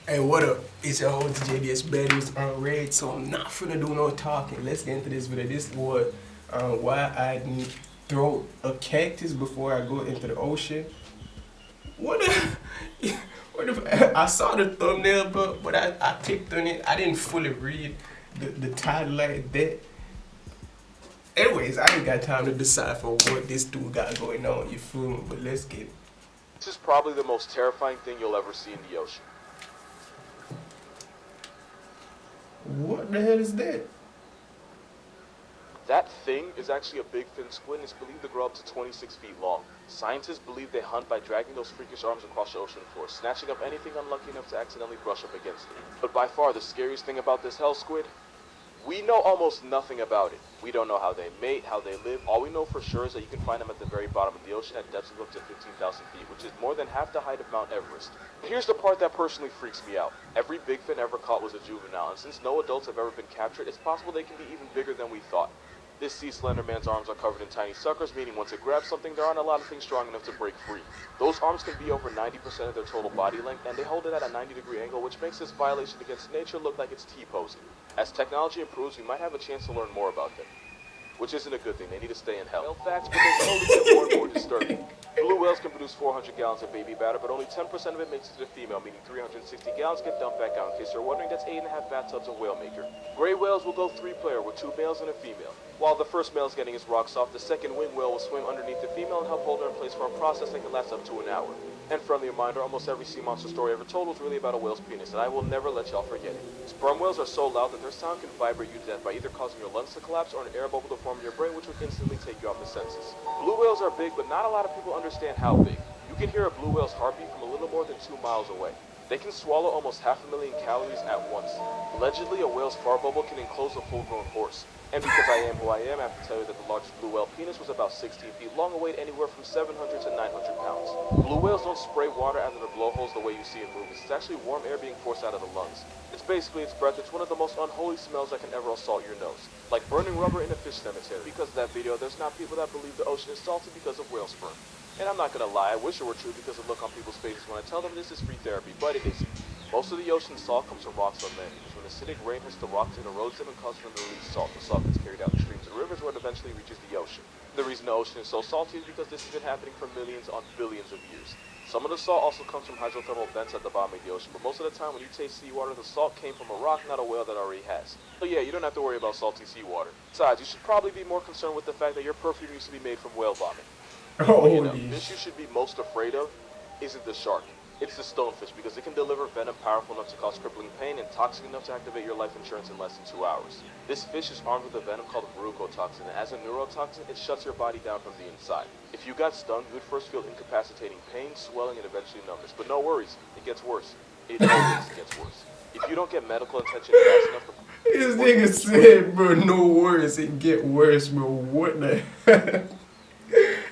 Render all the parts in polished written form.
Hey, what up? It's your host JDS Betty's on Red, so I'm not finna do no talking. Let's get into this video. This is what why I throw a cactus before I go into the ocean. What if, what if I saw the thumbnail, but I clicked on it. I didn't fully read the title like that. Anyways, I ain't got time to decipher what this dude got going on. You feel me? But let's get it. This is probably the most terrifying thing you'll ever see in the ocean. What the hell is that? That thing is actually a big fin squid and is believed to grow up to 26 feet long. Scientists believe they hunt by dragging those freakish arms across the ocean floor, snatching up anything unlucky enough to accidentally brush up against it. But by far the scariest thing about this hell squid, we know almost nothing about it. We don't know how they mate, how they live. All we know for sure is that you can find them at the very bottom of the ocean at depths of up to 15,000 feet, which is more than half the height of Mount Everest. Here's the part that personally freaks me out. Every big fin ever caught was a juvenile, and since no adults have ever been captured, it's possible they can be even bigger than we thought. This sea slender man's arms are covered in tiny suckers, meaning once it grabs something, there aren't a lot of things strong enough to break free. Those arms can be over 90% of their total body length, and they hold it at a 90-degree angle, which makes this violation against nature look like it's T-posing. As technology improves, we might have a chance to learn more about them. Which isn't a good thing, they need to stay in hell. Whale facts, but they slowly get more and more disturbing. Blue whales can produce 400 gallons of baby batter, but only 10% of it makes it to the female, meaning 360 gallons get dumped back out. In case you're wondering, that's 8.5 bathtubs of whale maker. Gray whales will go 3-player with 2 males and a female. While the first male is getting his rocks off, the second winged whale will swim underneath the female and help hold her in place for a process that can last up to an hour. And friendly reminder, almost every sea monster story ever told was really about a whale's penis, and I will never let y'all forget it. Sperm whales are so loud that their sound can vibrate you to death by either causing your lungs to collapse or an air bubble to form in your brain, which would instantly take you off the senses. Blue whales are big, but not a lot of people understand how big. You can hear a blue whale's heartbeat from a little more than 2 miles away. They can swallow almost 500,000 calories at once. Allegedly, a whale's fart bubble can enclose a full-grown horse. And because I am who I am, I have to tell you that the largest blue whale penis was about 16 feet long and weighed anywhere from 700 to 900 pounds. Blue whales don't spray water out of their blowholes the way you see in movies. It's actually warm air being forced out of the lungs. It's basically its breath. It's one of the most unholy smells that can ever assault your nose. Like burning rubber in a fish cemetery. Because of that video, there's now people that believe the ocean is salty because of whale sperm. And I'm not gonna lie, I wish it were true because of the look on people's faces when I tell them this is free therapy, but it isn't. Most of the ocean's salt comes from rocks on land, because when acidic rain hits the rocks, it erodes them and causes them to release salt. The salt gets carried out in streams and rivers where it eventually reaches the ocean. The reason the ocean is so salty is because this has been happening for millions on billions of years. Some of the salt also comes from hydrothermal vents at the bottom of the ocean, but most of the time when you taste seawater, the salt came from a rock, not a whale that already has. So yeah, you don't have to worry about salty seawater. Besides, you should probably be more concerned with the fact that your perfume used to be made from whale vomit. Oh, You know, fish you should be most afraid of isn't the shark. It's the stonefish because it can deliver venom powerful enough to cause crippling pain and toxic enough to activate your life insurance in less than 2 hours. This fish is armed with a venom called mucotoxin, and as a neurotoxin, it shuts your body down from the inside. If you got stung, you'd first feel incapacitating pain, swelling, and eventually numbness. But no worries, it gets worse. It always gets worse. If you don't get medical attention fast enough, This nigga said, bro, no worries, it get worse, bro. What the hell?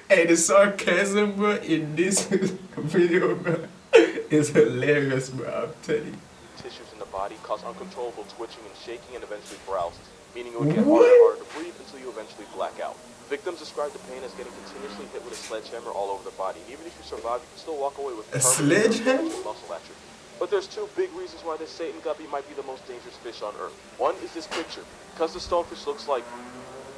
Hey, the sarcasm, bro, in this video, bro, is hilarious, bro. I'm telling you. tissues in the body cause uncontrollable twitching and shaking and eventually paralysis, meaning it would get harder and harder to breathe until you eventually black out. Victims describe the pain as getting continuously hit with a sledgehammer all over the body, and even if you survive, you can still walk away with A permanent sledgehammer? muscle atrophy. But there's 2 big reasons why this Satan guppy might be the most dangerous fish on Earth. One is this picture. Because the stonefish looks like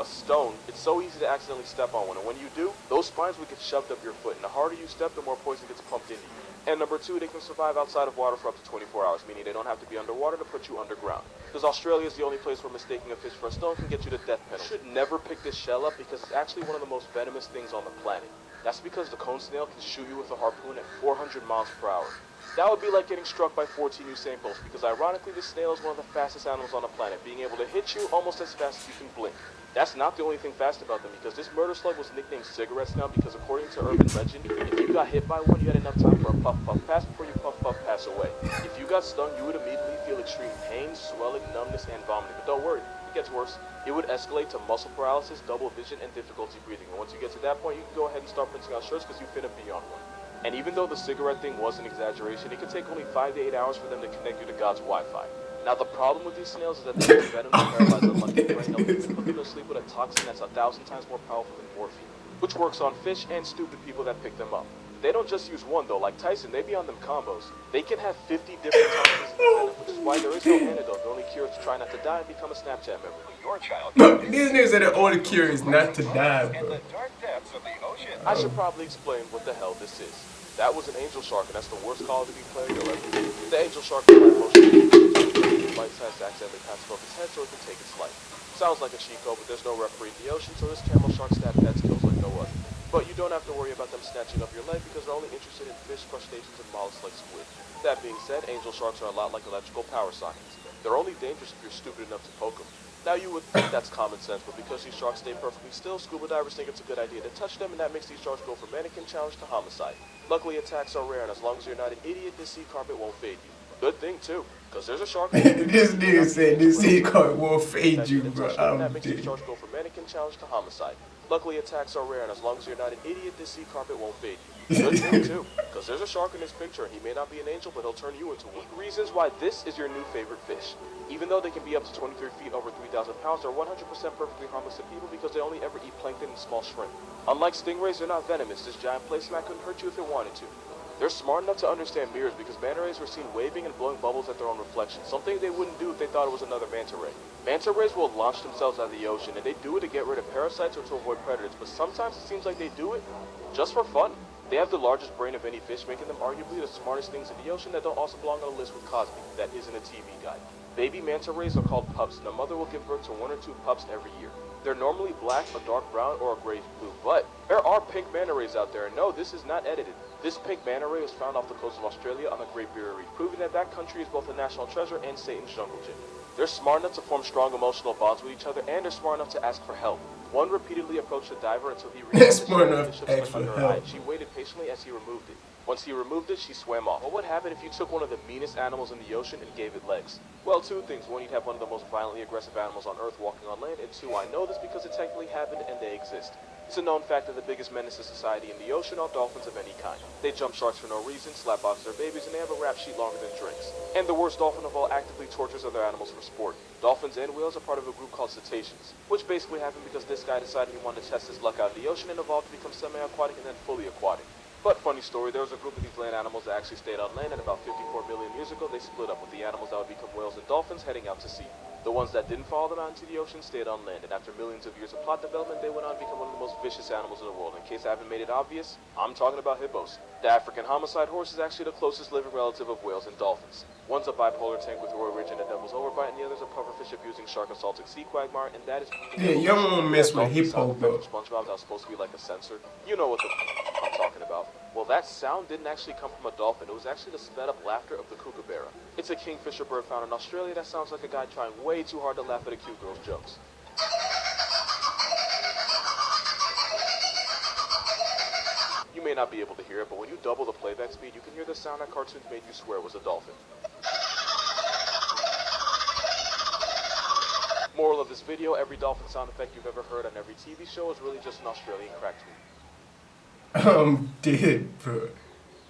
a stone, it's so easy to accidentally step on one, and when you do, those spines would get shoved up your foot, and the harder you step, the more poison gets pumped into you. And number 2, they can survive outside of water for up to 24 hours, meaning they don't have to be underwater to put you underground. Because Australia is the only place where mistaking a fish for a stone can get you the death penalty. You should never pick this shell up because it's actually one of the most venomous things on the planet. That's because the cone snail can shoot you with a harpoon at 400 miles per hour. That would be like getting struck by 14 Usain Bolts, because ironically this snail is one of the fastest animals on the planet, being able to hit you almost as fast as you can blink. That's not the only thing fast about them, because this murder slug was nicknamed Cigarette Snail because according to urban legend, if you got hit by one, you had enough time for a puff-puff pass before you puff-puff pass away. If you got stung, you would immediately feel extreme pain, swelling, numbness, and vomiting. But don't worry, it gets worse. It would escalate to muscle paralysis, double vision, and difficulty breathing. And once you get to that point, you can go ahead and start printing out shirts because you finna be on one. And even though the cigarette thing was an exaggeration, it could take only 5 to 8 hours for them to connect you to God's Wi-Fi. Now the problem with these snails is that they have venom to paralyze the monkey brain, and they can put them to sleep with a toxin that's 1,000 times more powerful than morphine, which works on fish and stupid people that pick them up. They don't just use one though, like Tyson, they be on them combos. They can have 50 different toxins why there is no antidote. The only cure is to try not to die and become a Snapchat member. Your child. Bro, these niggas are the only cure is not to die, In bro. the dark depths of the ocean. I should probably explain what the hell this is. That was an angel shark, and that's the worst Call of Duty player you'll ever be. The angel shark can have motion. Bite-sized accidentally passes off its head so it can take its life. Sounds like a cheat code, but there's no referee in the ocean, so this camel shark stab cats kills like no other. But you don't have to worry about them snatching up your life because they're only interested in fish, crustaceans, and mollusks like squid. That being said, angel sharks are a lot like electrical power sockets. They're only dangerous if you're stupid enough to poke them. Now you would think that's common sense, but because these sharks stay perfectly still, scuba divers think it's a good idea to touch them, and that makes these sharks go from mannequin challenge to homicide. Luckily, attacks are rare, and as long as you're not an idiot, this sea carpet won't fade you. Good thing too, because there's a shark. This nigga said this sea carpet won't fade you, bro. That makes these dead. sharks go from mannequin challenge to homicide. Luckily, attacks are rare, and as long as you're not an idiot, this sea carpet won't fade you. Good thing too, because there's a shark in this picture, and he may not be an angel, but he'll turn you into one. Reasons why this is your new favorite fish. Even though they can be up to 23 feet over 3,000 pounds, they're 100% perfectly harmless to people because they only ever eat plankton and small shrimp. Unlike stingrays, they're not venomous. This giant placemat couldn't hurt you if it wanted to. They're smart enough to understand mirrors because manta rays were seen waving and blowing bubbles at their own reflection, something they wouldn't do if they thought it was another manta ray. Manta rays will launch themselves out of the ocean, and they do it to get rid of parasites or to avoid predators, but sometimes it seems like they do it just for fun. They have the largest brain of any fish, making them arguably the smartest things in the ocean that don't also belong on a list with Cosby. That isn't a TV guide. Baby manta rays are called pups, and a mother will give birth to 1 or 2 pups every year. They're normally black, a dark brown, or a grayish blue, but there are pink manta rays out there, and no, this is not edited. This pink manta ray was found off the coast of Australia on the Great Barrier Reef, proving that that country is both a national treasure and Satan's jungle gym. They're smart enough to form strong emotional bonds with each other, and they're smart enough to ask for help. One repeatedly approached the diver until he realized Smart enough the to fish ask was for under her eye. help. She waited patiently as he removed it. Once he removed it, she swam off. What would happen if you took one of the meanest animals in the ocean and gave it legs? Well, 2 things. 1, you'd have one of the most violently aggressive animals on Earth walking on land, and 2, I know this because it technically happened and they exist. It's a known fact that the biggest menace to society in the ocean are dolphins of any kind. They jump sharks for no reason, slap box their babies, and they have a rap sheet longer than drinks. And the worst dolphin of all actively tortures other animals for sport. Dolphins and whales are part of a group called cetaceans, which basically happened because this guy decided he wanted to test his luck out in the ocean and evolved to become semi-aquatic and then fully aquatic. But funny story, there was a group of these land animals that actually stayed on land, and about 54 million years ago they split up, with the animals that would become whales and dolphins heading out to sea. The ones that didn't follow them out into the ocean stayed on land, and after millions of years of plot development, they went on to become one of the most vicious animals in the world. In case I haven't made it obvious, I'm talking about hippos. The African homicide horse is actually the closest living relative of whales and dolphins. One's a bipolar tank with Roy Ridge and a devil's overbite, and the other's a pufferfish abusing shark assaulting sea quagmire, and that is... Yeah, you don't want to mess with hippo, bro. SpongeBob that was supposed to be like a sensor. You know what the I'm talking about. Well, that sound didn't actually come from a dolphin. It was actually the sped up laughter of the kookaburra. It's a kingfisher bird found in Australia that sounds like a guy trying way too hard to laugh at a cute girl's jokes. You may not be able to hear it, but when you double the playback speed, you can hear the sound that cartoons made you swear was a dolphin. Moral of this video, every dolphin sound effect you've ever heard on every TV show is really just an Australian crack tweet. I'm dead, bro.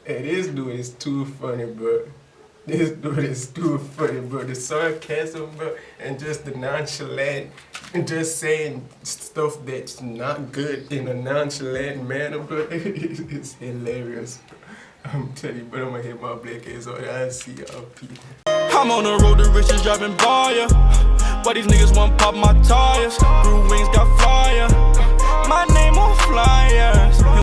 Hey, this dude is too funny, bro. This dude is too funny, bro. The sarcasm, bro, and just the nonchalant, and just saying stuff that's not good in a nonchalant manner, bro. It's hilarious, bro. I'm telling you, but I'm gonna hit my black ass on I see y'all people. I'm on the road to riches driving by ya. Why these niggas want pop my tires? Grew wings, got fire. My name on flyers.